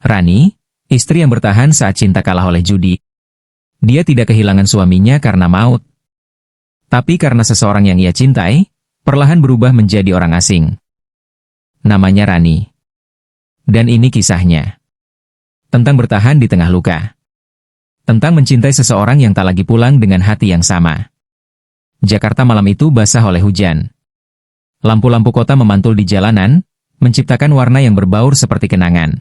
Rani, istri yang bertahan saat cinta kalah oleh judi. Dia tidak kehilangan suaminya karena maut, tapi karena seseorang yang ia cintai, perlahan berubah menjadi orang asing. Namanya Rani. Dan ini kisahnya. Tentang bertahan di tengah luka. Tentang mencintai seseorang yang tak lagi pulang dengan hati yang sama. Jakarta malam itu basah oleh hujan. Lampu-lampu kota memantul di jalanan, menciptakan warna yang berbaur seperti kenangan.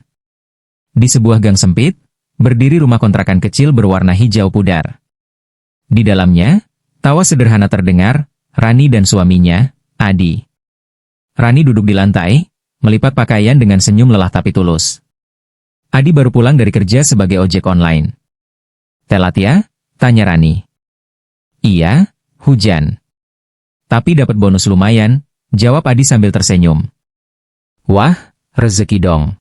Di sebuah gang sempit, berdiri rumah kontrakan kecil berwarna hijau pudar. Di dalamnya, tawa sederhana terdengar, Rani dan suaminya, Adi. Rani duduk di lantai, melipat pakaian dengan senyum lelah tapi tulus. Adi baru pulang dari kerja sebagai ojek online. Telat ya? Tanya Rani. Iya, hujan. Tapi dapat bonus lumayan, jawab Adi sambil tersenyum. Wah, rezeki dong.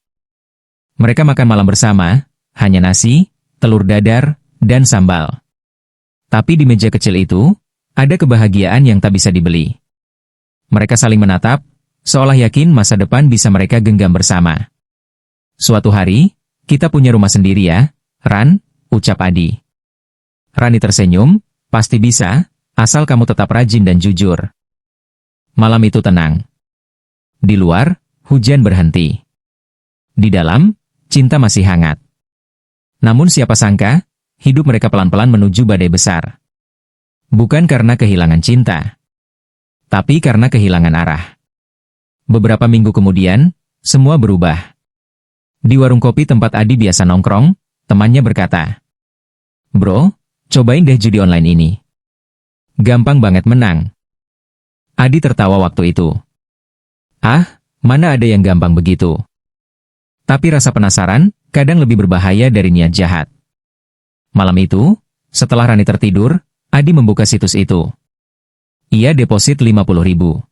Mereka makan malam bersama, hanya nasi, telur dadar, dan sambal. Tapi di meja kecil itu, ada kebahagiaan yang tak bisa dibeli. Mereka saling menatap, seolah yakin masa depan bisa mereka genggam bersama. Suatu hari, kita punya rumah sendiri ya, Ran, ucap Adi. Rani tersenyum, pasti bisa, asal kamu tetap rajin dan jujur. Malam itu tenang. Di luar, hujan berhenti. Di dalam, cinta masih hangat. Namun siapa sangka, hidup mereka pelan-pelan menuju badai besar. Bukan karena kehilangan cinta, tapi karena kehilangan arah. Beberapa minggu kemudian, semua berubah. Di warung kopi tempat Adi biasa nongkrong, temannya berkata, "Bro, cobain deh judi online ini. Gampang banget menang." Adi tertawa waktu itu. Ah, mana ada yang gampang begitu. Tapi rasa penasaran, kadang lebih berbahaya dari niat jahat. Malam itu, setelah Rani tertidur, Adi membuka situs itu. Ia deposit 50.000.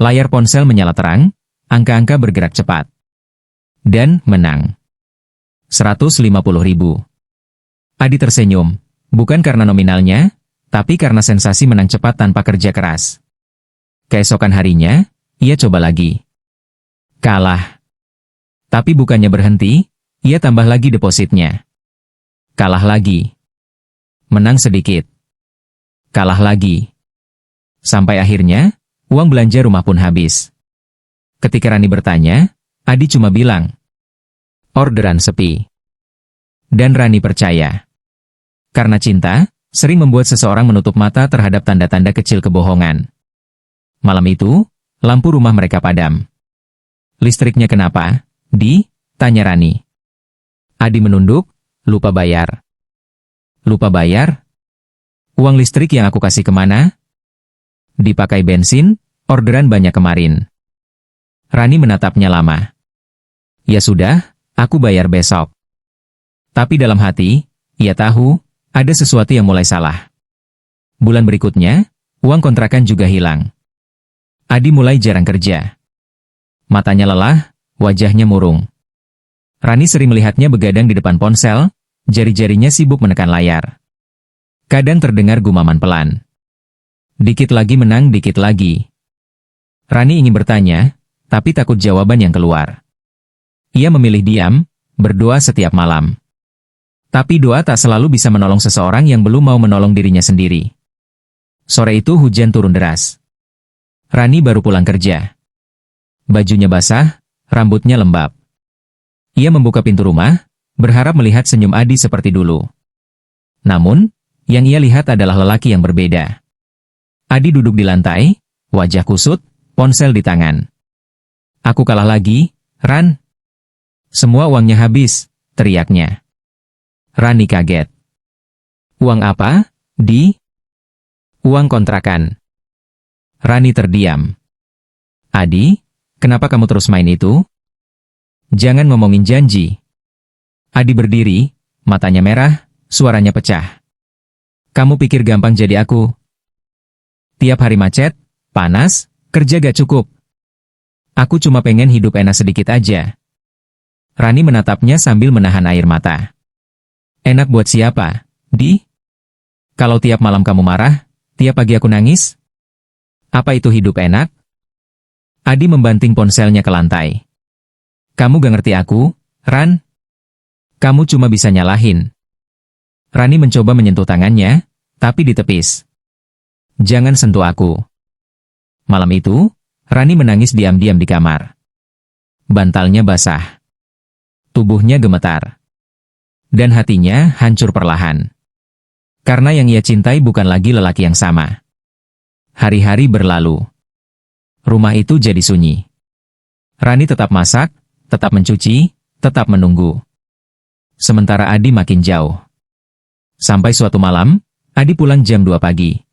Layar ponsel menyala terang, angka-angka bergerak cepat. Dan menang. 150.000. Adi tersenyum, bukan karena nominalnya, tapi karena sensasi menang cepat tanpa kerja keras. Keesokan harinya, ia coba lagi. Kalah. Tapi bukannya berhenti, ia tambah lagi depositnya. Kalah lagi. Menang sedikit. Kalah lagi. Sampai akhirnya, uang belanja rumah pun habis. Ketika Rani bertanya, Adi cuma bilang, orderan sepi. Dan Rani percaya. Karena cinta, sering membuat seseorang menutup mata terhadap tanda-tanda kecil kebohongan. Malam itu, lampu rumah mereka padam. Listriknya kenapa? Tanya Rani. Adi menunduk, lupa bayar. Lupa bayar? Uang listrik yang aku kasih kemana? Dipakai bensin, orderan banyak kemarin. Rani menatapnya lama. Ya sudah, aku bayar besok. Tapi dalam hati, ia tahu, ada sesuatu yang mulai salah. Bulan berikutnya, uang kontrakan juga hilang. Adi mulai jarang kerja. Matanya lelah, wajahnya murung. Rani sering melihatnya begadang di depan ponsel, jari-jarinya sibuk menekan layar. Kadang terdengar gumaman pelan. Dikit lagi menang, dikit lagi. Rani ingin bertanya, tapi takut jawaban yang keluar. Ia memilih diam, berdoa setiap malam. Tapi doa tak selalu bisa menolong seseorang yang belum mau menolong dirinya sendiri. Sore itu hujan turun deras. Rani baru pulang kerja. Bajunya basah, rambutnya lembab. Ia membuka pintu rumah, berharap melihat senyum Adi seperti dulu. Namun, yang ia lihat adalah lelaki yang berbeda. Adi duduk di lantai, wajah kusut, ponsel di tangan. Aku kalah lagi, Ran. Semua uangnya habis, teriaknya. Rani kaget. Uang apa? Uang kontrakan. Rani terdiam. Adi, kenapa kamu terus main itu? Jangan ngomongin janji. Adi berdiri, matanya merah, suaranya pecah. Kamu pikir gampang jadi aku? Tiap hari macet, panas, kerja gak cukup. Aku cuma pengen hidup enak sedikit aja. Rani menatapnya sambil menahan air mata. Enak buat siapa, Kalau tiap malam kamu marah, tiap pagi aku nangis? Apa itu hidup enak? Adi membanting ponselnya ke lantai. Kamu gak ngerti aku, Ran? Kamu cuma bisa nyalahin. Rani mencoba menyentuh tangannya, tapi ditepis. Jangan sentuh aku. Malam itu, Rani menangis diam-diam di kamar. Bantalnya basah. Tubuhnya gemetar. Dan hatinya hancur perlahan. Karena yang ia cintai bukan lagi lelaki yang sama. Hari-hari berlalu. Rumah itu jadi sunyi. Rani tetap masak, tetap mencuci, tetap menunggu. Sementara Adi makin jauh. Sampai suatu malam, Adi pulang jam 2 pagi.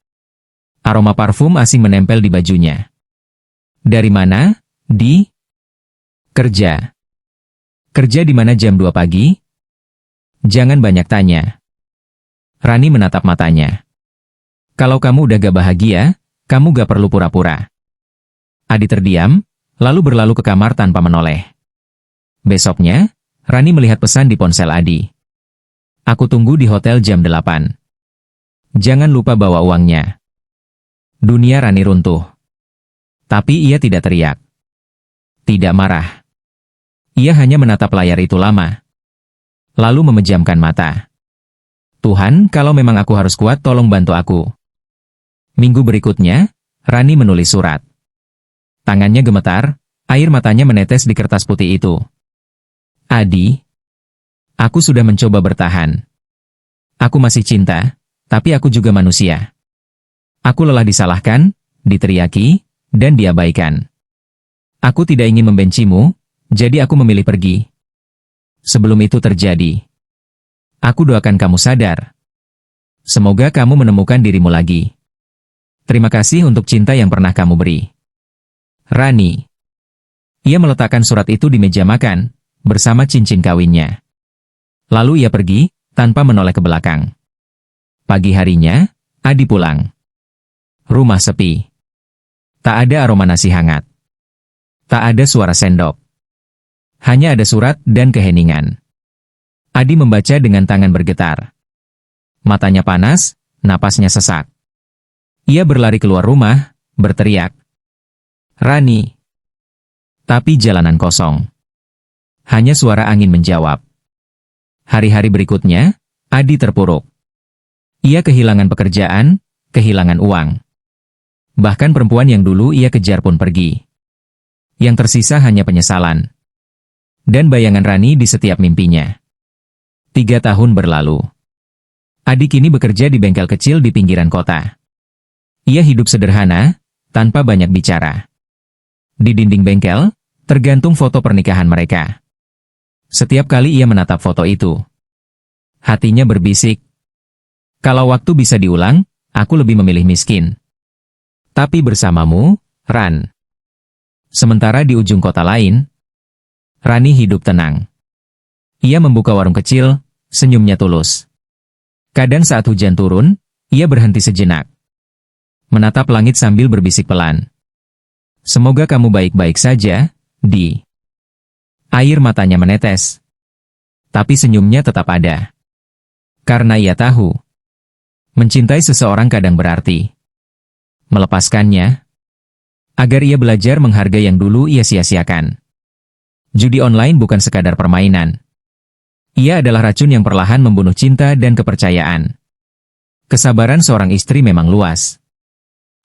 Aroma parfum asing menempel di bajunya. Dari mana? Di kerja. Kerja di mana jam 2 pagi? Jangan banyak tanya. Rani menatap matanya. Kalau kamu udah gak bahagia, kamu gak perlu pura-pura. Adi terdiam, lalu berlalu ke kamar tanpa menoleh. Besoknya, Rani melihat pesan di ponsel Adi. Aku tunggu di hotel jam 8. Jangan lupa bawa uangnya. Dunia Rani runtuh. Tapi ia tidak teriak. Tidak marah. Ia hanya menatap layar itu lama. Lalu memejamkan mata. Tuhan, kalau memang aku harus kuat, tolong bantu aku. Minggu berikutnya, Rani menulis surat. Tangannya gemetar, air matanya menetes di kertas putih itu. Adi, aku sudah mencoba bertahan. Aku masih cinta, tapi aku juga manusia. Aku lelah disalahkan, diteriaki, dan diabaikan. Aku tidak ingin membencimu, jadi aku memilih pergi. Sebelum itu terjadi, aku doakan kamu sadar. Semoga kamu menemukan dirimu lagi. Terima kasih untuk cinta yang pernah kamu beri. Rani. Ia meletakkan surat itu di meja makan, bersama cincin kawinnya. Lalu ia pergi, tanpa menoleh ke belakang. Pagi harinya, Adi pulang. Rumah sepi. Tak ada aroma nasi hangat. Tak ada suara sendok. Hanya ada surat dan keheningan. Adi membaca dengan tangan bergetar. Matanya panas, napasnya sesak. Ia berlari keluar rumah, berteriak. Rani. Tapi jalanan kosong. Hanya suara angin menjawab. Hari-hari berikutnya, Adi terpuruk. Ia kehilangan pekerjaan, kehilangan uang. Bahkan perempuan yang dulu ia kejar pun pergi. Yang tersisa hanya penyesalan. Dan bayangan Rani di setiap mimpinya. 3 tahun berlalu. Adi kini bekerja di bengkel kecil di pinggiran kota. Ia hidup sederhana, tanpa banyak bicara. Di dinding bengkel, tergantung foto pernikahan mereka. Setiap kali ia menatap foto itu, hatinya berbisik. Kalau waktu bisa diulang, aku lebih memilih miskin. Tapi bersamamu, Ran. Sementara di ujung kota lain, Rani hidup tenang. Ia membuka warung kecil, senyumnya tulus. Kadang saat hujan turun, ia berhenti sejenak. Menatap langit sambil berbisik pelan. Semoga kamu baik-baik saja, Di. Air matanya menetes. Tapi senyumnya tetap ada. Karena ia tahu, mencintai seseorang kadang berarti melepaskannya, agar ia belajar menghargai yang dulu ia sia-siakan. Judi online bukan sekadar permainan. Ia adalah racun yang perlahan membunuh cinta dan kepercayaan. Kesabaran seorang istri memang luas.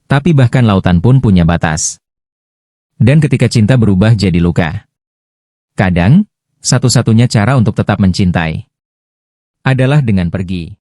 Tapi bahkan lautan pun punya batas. Dan ketika cinta berubah jadi luka, kadang, satu-satunya cara untuk tetap mencintai adalah dengan pergi.